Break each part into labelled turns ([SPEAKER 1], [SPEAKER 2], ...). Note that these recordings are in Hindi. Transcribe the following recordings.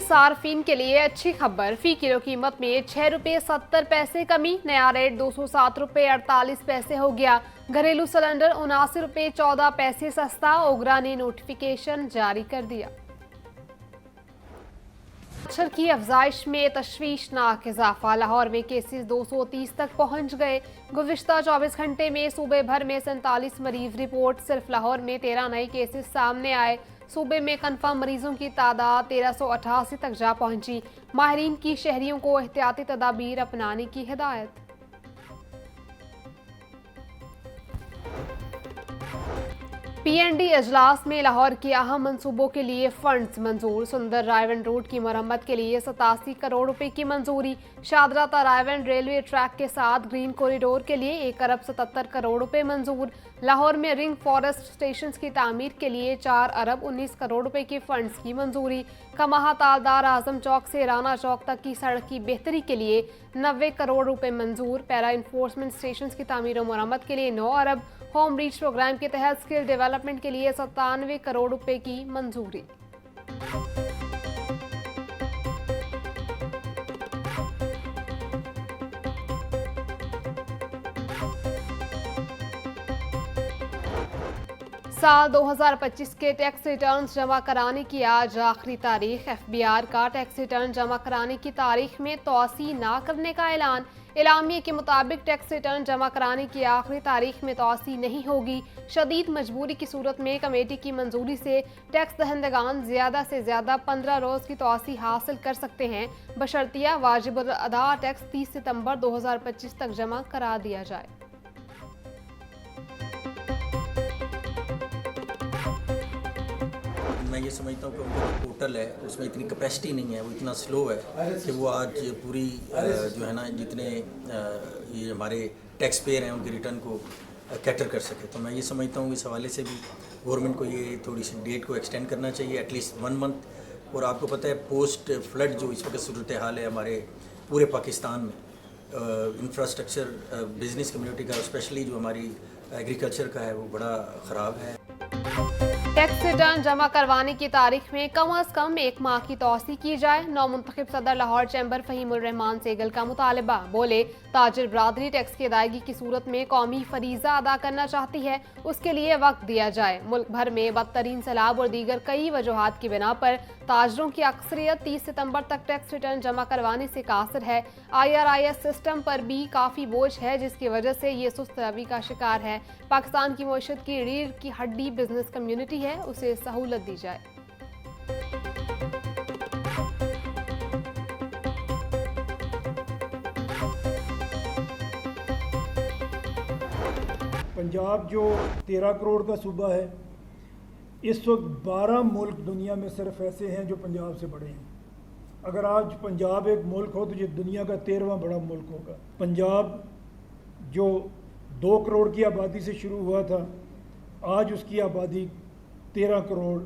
[SPEAKER 1] सार्फिन के लिए अच्छी खबर। फी किलो कीमत में ₹6.70 कमी, नया रेट ₹207.48 हो गया। घरेलू सिलेंडर ₹79.14 सस्ता। ओगरा ने नोटिफिकेशन जारी कर दिया। मच्छर की अफजाइश में तशवीशनाक इजाफा, लाहौर में केसेस 230 तक पहुंच गए। गुज़िश्ता 24 घंटे में सूबे भर में 47 मरीज रिपोर्ट। सिर्फ लाहौर में 13 नए केसेस सामने आए। सूबे में कन्फर्म मरीजों की तादाद 1388 तक जा पहुंची। माहिरीन की शहरियों को एहतियाती तदाबीर अपनाने की हिदायत। PND अजलास में लाहौर के अहम मंसूबों के लिए फंड्स मंजूर। सुंदर रायवन रोड की मरम्मत के लिए 87 करोड़ रुपए की मंजूरी। शादरा रायवन रेलवे ट्रैक के साथ ग्रीन कॉरिडोर के लिए 1 अरब 77 करोड़ रुपए मंजूर। लाहौर में रिंग फॉरेस्ट स्टेशन की तामीर के लिए 4 अरब 19 करोड़ रुपए के फंड्स की मंजूरी। कमाहा तालदार आजम चौक से राना चौक तक की सड़क की बेहतरी के लिए 90 करोड़ रुपए मंजूर। पैरा इन्फोर्समेंट स्टेशन की तामीर और मरम्मत के लिए 9 अरब। होम रीच प्रोग्राम के तहत स्किल डेवलपमेंट के लिए 97 करोड़ रुपए की मंजूरी। साल 2025 के टैक्स रिटर्न्स जमा कराने की आज आखिरी तारीख। FBR का टैक्स रिटर्न जमा कराने की तारीख में तोसी न करने का ऐलान। एलामिया के मुताबिक टैक्स रिटर्न जमा कराने की आखिरी तारीख में तोसी नहीं होगी। शदीद मजबूरी की सूरत में कमेटी की मंजूरी से टैक्स दहंदगान ज़्यादा से ज़्यादा 15 रोज़ की तोसी हासिल कर सकते हैं, बशर्तिया वाजिबुल अदा टैक्स 30 सितंबर 2025 तक जमा करा दिया जाए।
[SPEAKER 2] मैं ये समझता हूँ कि उनका जो पोर्टल है उसमें इतनी कैपेसिटी नहीं है, वो इतना स्लो है कि वो आज पूरी जो है ना जितने ये हमारे टैक्स पेयर हैं उनके रिटर्न को कैटर कर सके। तो मैं ये समझता हूँ इस हवाले से भी गवर्नमेंट को ये थोड़ी सी डेट को एक्सटेंड करना चाहिए, एटलीस्ट 1 मंथ। और आपको पता है पोस्ट फ्लड जो इस वक्त सूरत हाल है हमारे पूरे पाकिस्तान में, इंफ्रास्ट्रक्चर बिजनेस कम्युनिटी का स्पेशली जो हमारी एग्रीकल्चर का है वो बड़ा ख़राब है।
[SPEAKER 1] टैक्स रिटर्न जमा करवाने की तारीख में कम अज कम 1 माह की तोसी की जाए। नौमुंतखब सदर लाहौर चैम्बर फहीमुर रहमान सेगल का मुतालबा। बोले, ताजिर बरादरी टैक्स की अदायगी की सूरत में कौमी फरीजा अदा करना चाहती है, उसके लिए वक्त दिया जाए। मुल्क भर में बदतरीन सैलाब और दीगर कई वजूहात की बिना पर ताजरों की अक्सरियत 30 सितंबर तक टैक्स रिटर्न जमा करवाने से कासिर है। IRIS सिस्टम पर भी काफ़ी बोझ है, जिसकी वजह से ये सुस्त रवि का शिकार है। पाकिस्तान की मईशत की रीढ़ की हड्डी बिजनेस कम्युनिटी है, उसे सहूलत दी जाए।
[SPEAKER 3] पंजाब जो 13 करोड़ का सूबा है, इस वक्त 12 मुल्क दुनिया में सिर्फ ऐसे हैं जो पंजाब से बड़े हैं। अगर आज पंजाब एक मुल्क हो तो ये दुनिया का 13वां बड़ा मुल्क होगा। पंजाब जो 2 करोड़ की आबादी से शुरू हुआ था, आज उसकी आबादी 13 करोड़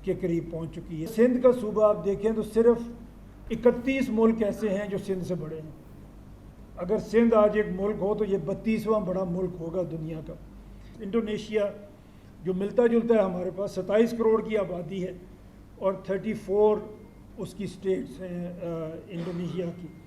[SPEAKER 3] के करीब पहुंच चुकी है। सिंध का सूबा आप देखें तो सिर्फ 31 मुल्क ऐसे हैं जो सिंध से बड़े हैं। अगर सिंध आज एक मुल्क हो तो ये 32वां बड़ा मुल्क होगा दुनिया का। इंडोनेशिया जो मिलता जुलता है हमारे पास, 27 करोड़ की आबादी है और 34 उसकी स्टेट्स हैं इंडोनेशिया की।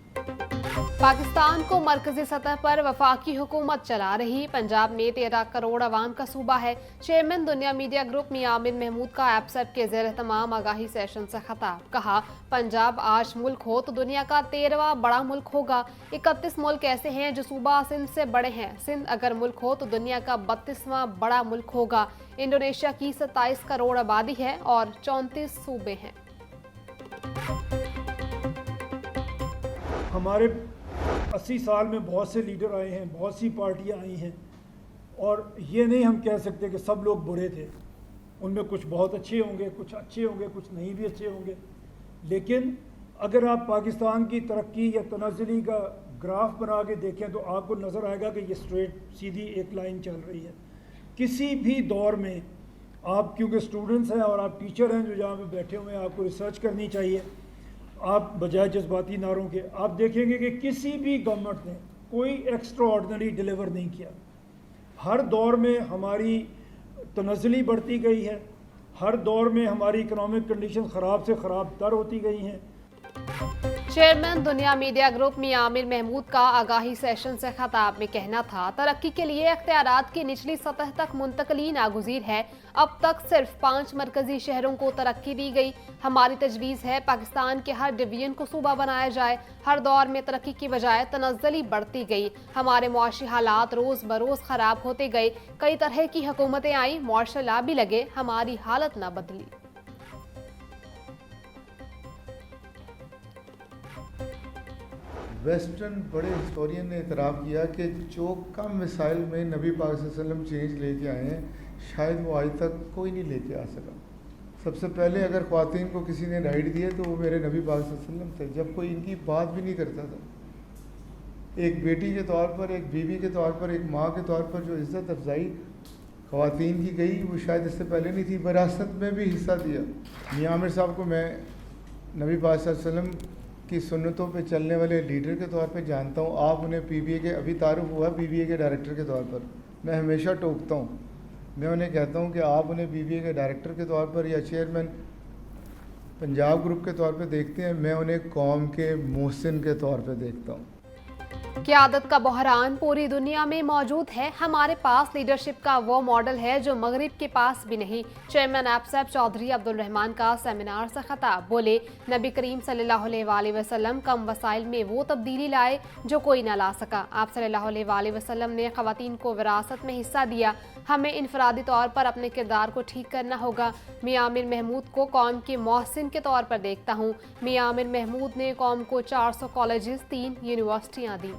[SPEAKER 1] पाकिस्तान को मरकजी सतह पर वफाकी हुकूमत चला रही। पंजाब में 13 करोड़ आवाम का सूबा है। चेयरमैन दुनिया मीडिया ग्रुप मियां आमिर महमूद का एपसेट के ज़ेर तमाम आगाही सेशन से खिताब। कहा, पंजाब आज मुल्क हो तो दुनिया का 13वां बड़ा मुल्क होगा। 31 मुल्क ऐसे हैं जो सूबा सिंध से बड़े हैं। सिंध अगर मुल्क हो तो दुनिया का 32वां बड़ा मुल्क होगा। इंडोनेशिया की 27 करोड़ आबादी है और 34 सूबे हैं।
[SPEAKER 3] हमारे 80 साल में बहुत से लीडर आए हैं, बहुत सी पार्टियां आई हैं, और ये नहीं हम कह सकते कि सब लोग बुरे थे। उनमें कुछ बहुत अच्छे होंगे, कुछ अच्छे होंगे, कुछ नहीं भी अच्छे होंगे। लेकिन अगर आप पाकिस्तान की तरक्की या तनाज़ुली का ग्राफ बना के देखें तो आपको नज़र आएगा कि ये स्ट्रेट सीधी एक लाइन चल रही है। किसी भी दौर में आप, क्योंकि स्टूडेंट्स हैं और आप टीचर हैं जो जहाँ पे बैठे हुए हैं, आपको रिसर्च करनी चाहिए। आप बजाय जज्बाती नारों के आप देखेंगे कि किसी भी गवर्नमेंट ने कोई एक्स्ट्रा ऑर्डिनरी डिलीवर नहीं किया। हर दौर में हमारी तनज़्ज़ुली बढ़ती गई है, हर दौर में हमारी इकोनॉमिक कंडीशन ख़राब से ख़राब तर होती गई हैं।
[SPEAKER 1] चेयरमैन दुनिया मीडिया ग्रुप मियां आमिर महमूद का आगाही सेशन से खिताब में कहना था, तरक्की के लिए इख्तियारात की निचली सतह तक मुंतकली नागुज़ीर है। अब तक सिर्फ 5 मरकजी शहरों को तरक्की दी गई। हमारी तजवीज़ है पाकिस्तान के हर डिवीजन को सूबा बनाया जाए। हर दौर में तरक्की की बजाय तनज़्ज़ुली बढ़ती गई। हमारे मुआशी हालात रोज़ बरोज़ ख़राब होते गए। कई तरह की हुकूमतें आई, मार्शल लॉ भी लगे, हमारी हालत न बदली।
[SPEAKER 4] वेस्टर्न बड़े हिस्टोरियन ने इतराफ़ किया कि जो कम मिसाइल में नबी पाक सल्लल्लाहु अलैहि वसल्लम चेंज लेके आए हैं, शायद वो आज तक कोई नहीं लेके आ सका। सबसे पहले अगर ख़वातीन को किसी ने राइट दिए तो वो मेरे नबी पाक सल्लल्लाहु अलैहि वसल्लम थे, जब कोई इनकी बात भी नहीं करता था। एक बेटी के तौर पर, एक बीवी के तौर पर, एक माँ के तौर पर जो इज़्ज़त अफजाई ख़वातीन की गई, वो शायद इससे पहले नहीं थी। विरासत में भी हिस्सा दिया। मियां आमिर साहब को मैं नबी पाक सल्लल्लाहु अलैहि वसल्लम की सुन्नतों पे चलने वाले लीडर के तौर पे जानता हूँ। आप उन्हें PBA के, अभी तारुफ हुआ PBA के डायरेक्टर के तौर पर, मैं हमेशा टोकता हूँ। मैं उन्हें कहता हूँ कि आप उन्हें PBA के डायरेक्टर के तौर पर या चेयरमैन पंजाब ग्रुप के तौर पे देखते हैं, मैं उन्हें कौम के मोहसिन के तौर पे देखता हूँ।
[SPEAKER 1] क़यादत का बहरान पूरी दुनिया में मौजूद है। हमारे पास लीडरशिप का वो मॉडल है जो मगरिब के पास भी नहीं। चेयरमैन एपसेप चौधरी अब्दुल रहमान का सेमिनार से खिताब। बोले, नबी करीम सल्लल्लाहु अलैहि वसल्लम कम वसाइल में वो तब्दीली लाए जो कोई ना ला सका। आप सल्लल्लाहु अलैहि वसल्लम ने ख़वातीन को विरासत में हिस्सा दिया। हमें इनफरादी तौर पर अपने किरदार को ठीक करना होगा। मियां आमिर महमूद को कौम के मोहसिन के तौर पर देखता हूँ। मियां आमिर महमूद ने कौम को 400 कॉलेजेस, 3 यूनिवर्सिटियाँ दी।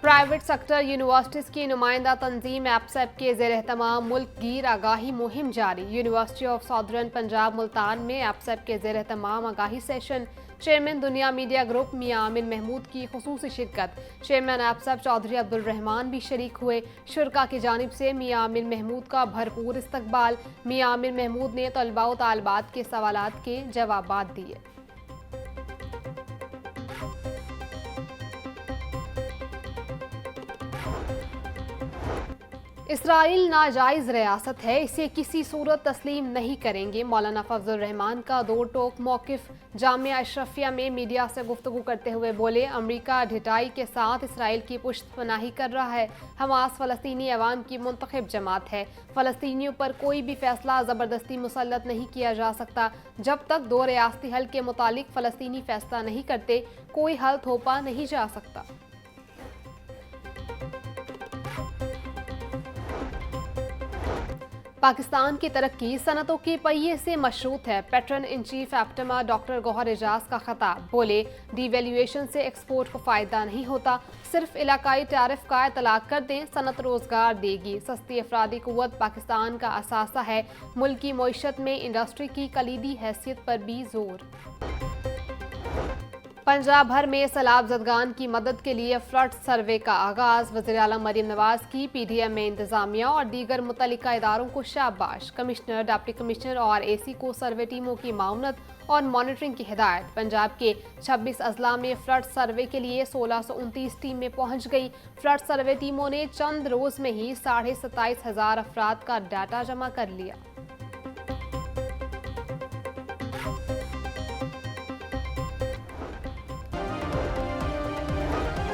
[SPEAKER 1] प्राइवेट सेक्टर यूनिवर्सिटीज़ की नुमाइंदा तंजीम एपसेप के ज़ेर-ए-तमाम मुल्क गिर आगाही मुहिम जारी। University of southern Punjab Multan में एपसेप के ज़ेर-ए-तमाम आगाही सेशन। चेयरमैन दुनिया मीडिया ग्रुप मियां आमिर महमूद की खुसूसी शिरकत। चेयरमैन एपसेप चौधरी अब्दुल रहमान भी शरीक हुए। शुरका की जानिब से मियां आमिर महमूद का भरपूर इस्तकबाल। मियां आमिर महमूद ने तलबा व तालिबात के सवालात के जवाबात दिए। इसराइल नाजायज़ रियासत है, इसे किसी सूरत तस्लीम नहीं करेंगे। मौलाना फजल रहमान का दो टोक मौक़िफ़। जामिया अशरफिया में मीडिया से गुफ्तगू करते हुए बोले, अमरीका ढिठाई के साथ इसराइल की पुश्तपनाही कर रहा है। हमास फ़लस्तीनी अवाम की मुंतखब जमात है। फ़लस्तीनियों पर कोई भी फैसला ज़बरदस्ती मुसल्लत नहीं किया जा सकता। जब तक 2 रियासती हल के मुतालिक फ़लस्तीनी फैसला नहीं करते, कोई हल थोपा नहीं जा सकता। पाकिस्तान की तरक्की सनतों के पहिए से मशरूत है। Patron in chief APTMA doctor Gohar Ejaz का खिताब। बोले, डिवैल्यूएशन से एक्सपोर्ट को फ़ायदा नहीं होता, सिर्फ इलाकाई टैरिफ का इतलाक कर दें, सनत रोज़गार देगी। सस्ती अफरादी क़ुव्वत पाकिस्तान का असासा है। मुल्की मईशत में इंडस्ट्री की कलीदी हैसियत पर भी जोर। पंजाब भर में सैलाब ज़दगान की मदद के लिए फ्लड सर्वे का आगाज़। वज़ीर आला मरीम नवाज़ की PDM में इंतज़ामिया और दीगर मुतल्लिका इदारों को शाबाश। कमिश्नर, डिप्टी कमिश्नर और AC को सर्वे टीमों की मामनत और मॉनिटरिंग की हिदायत। पंजाब के 26 अजला में फ्लड सर्वे के लिए 1629 टीमें पहुँच गई। फ्लड सर्वे टीमों ने चंद रोज़ में ही 27,500 अफराद का डाटा जमा कर लिया।